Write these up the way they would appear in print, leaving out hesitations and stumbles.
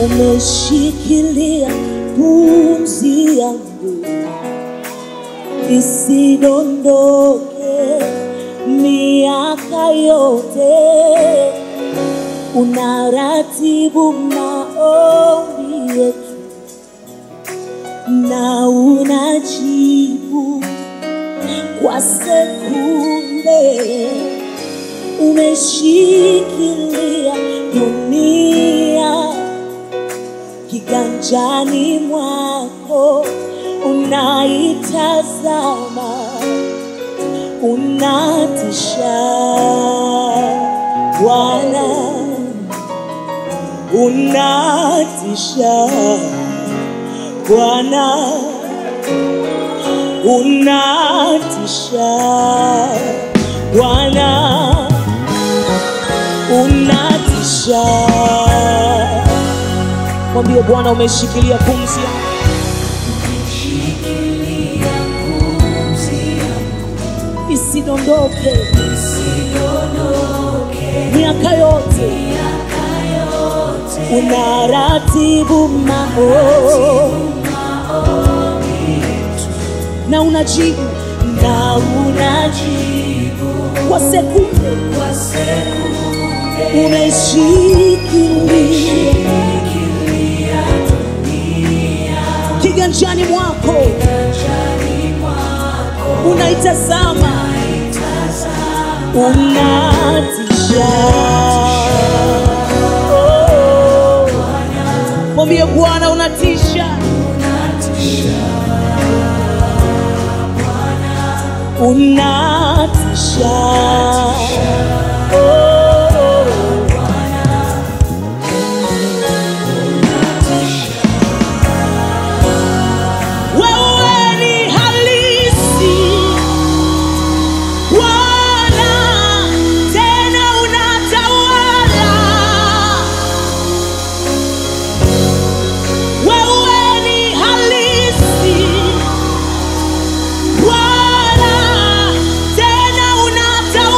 umeshikilia pumzi yangu isidondoke miaka yote. Unaratibu maombi yetu na unajibu kwa sekunde. Umeshikilia dunia kiganjani mwako, unaitazama, unatisha Bwana, unatisha Bwana, unatisha Bwana, unatisha. Mwambie Bwana umeshikilia pumzi yangu, isidondoke miaka yote. Unaratibu maombi na unajibu kwa sekunde. Umeshikilia kiganjani mwako, unaitazama, unatisha. Mwambie Bwana unatisha, unatisha. Bwana tena unatawala.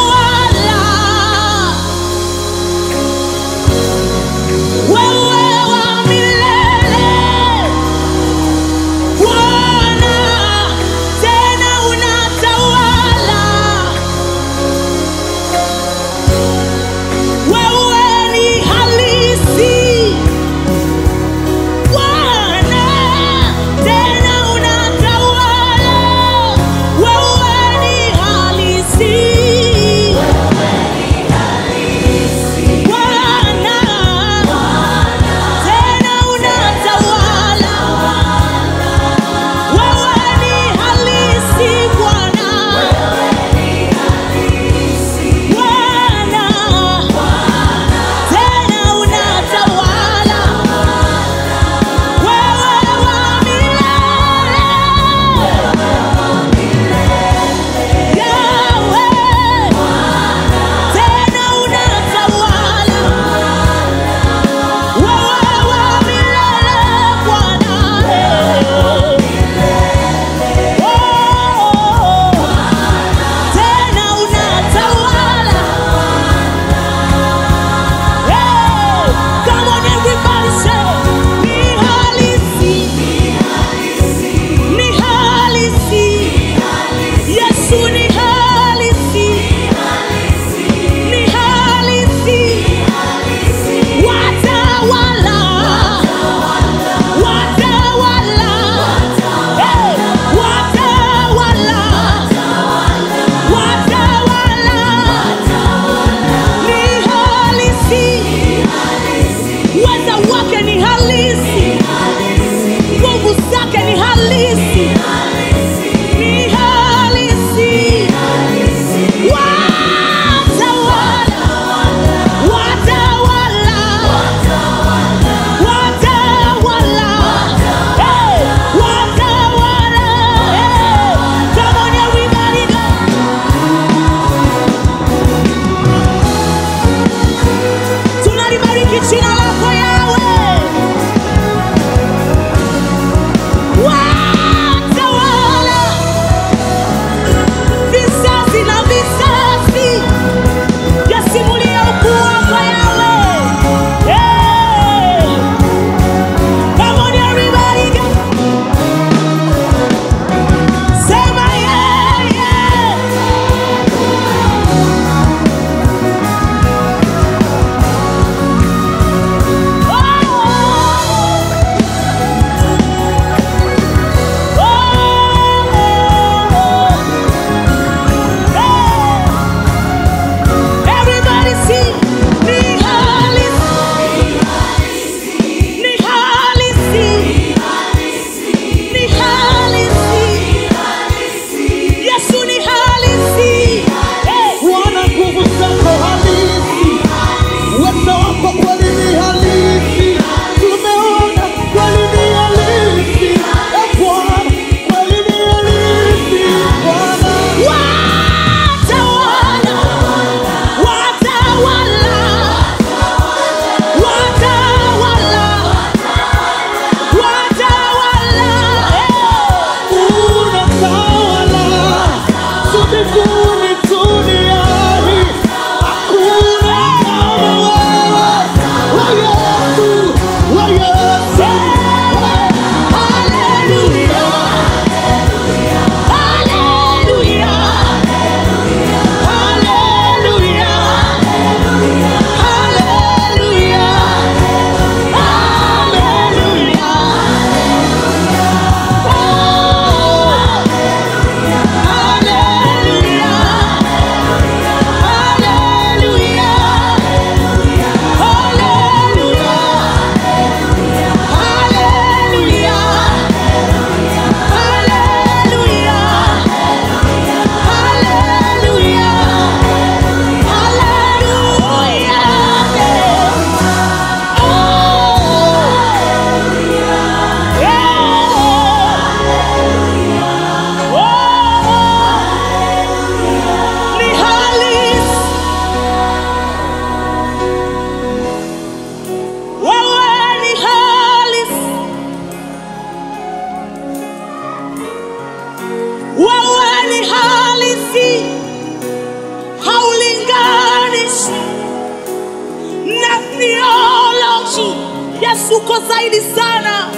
Yesu uko zaidi sana.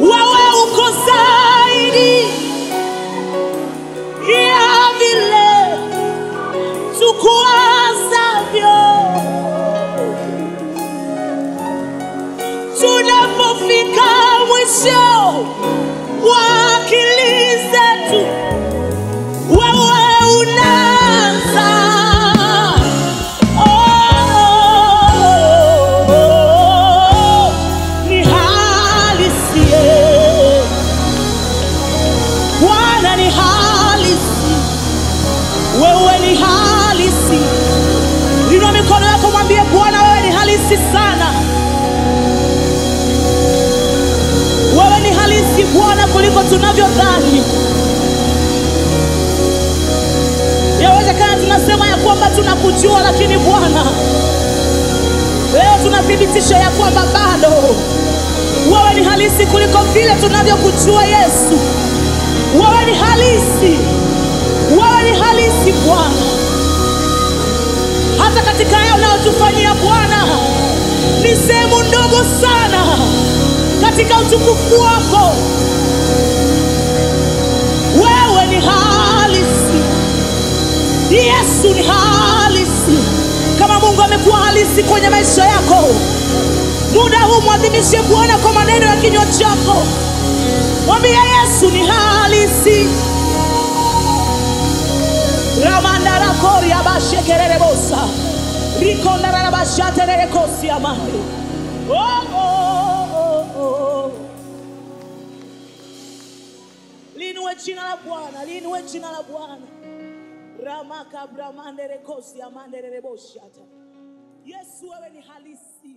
Wewe uko zaidi ya vile tukuwazavyo. Tunapofika mwisho wa akili zetu, wewe unaanza. Ni halisi Bwana, ni halisi. Wewe ni halisi. Inua mikono yako, mwambie Bwana, wewe ni halisi sana. Wewe ni halisi Bwana kuliko tunavyodhani. Yawezekana tunasema ya kwamba tunakujua, lakini Bwana, leo tunathibitisha ya kwamba bado wewe ni halisi kuliko vile tunavyokujua Yesu. Wewe ni halisi. Wewe ni halisi Bwana. Hata katika haya unayotufanyia Bwana, ni sehemu ndogo sana katika utukufu wako. Wewe ni halisi. Yesu ni halisi. Kama Mungu amekuwa halisi kwenye maisha yako, muda huu mwadhimishe Bwana kwa maneno ya kinywa chako. Mwambie Yesu ni halisi. Ramandara koria bashekerere bosa. Rikondara bashaterere kosi amande. Liinue jina la Bwana, liinue jina la Bwana. Ramaka bramandere kosi amandere boshata. Yesu wewe ni halisi.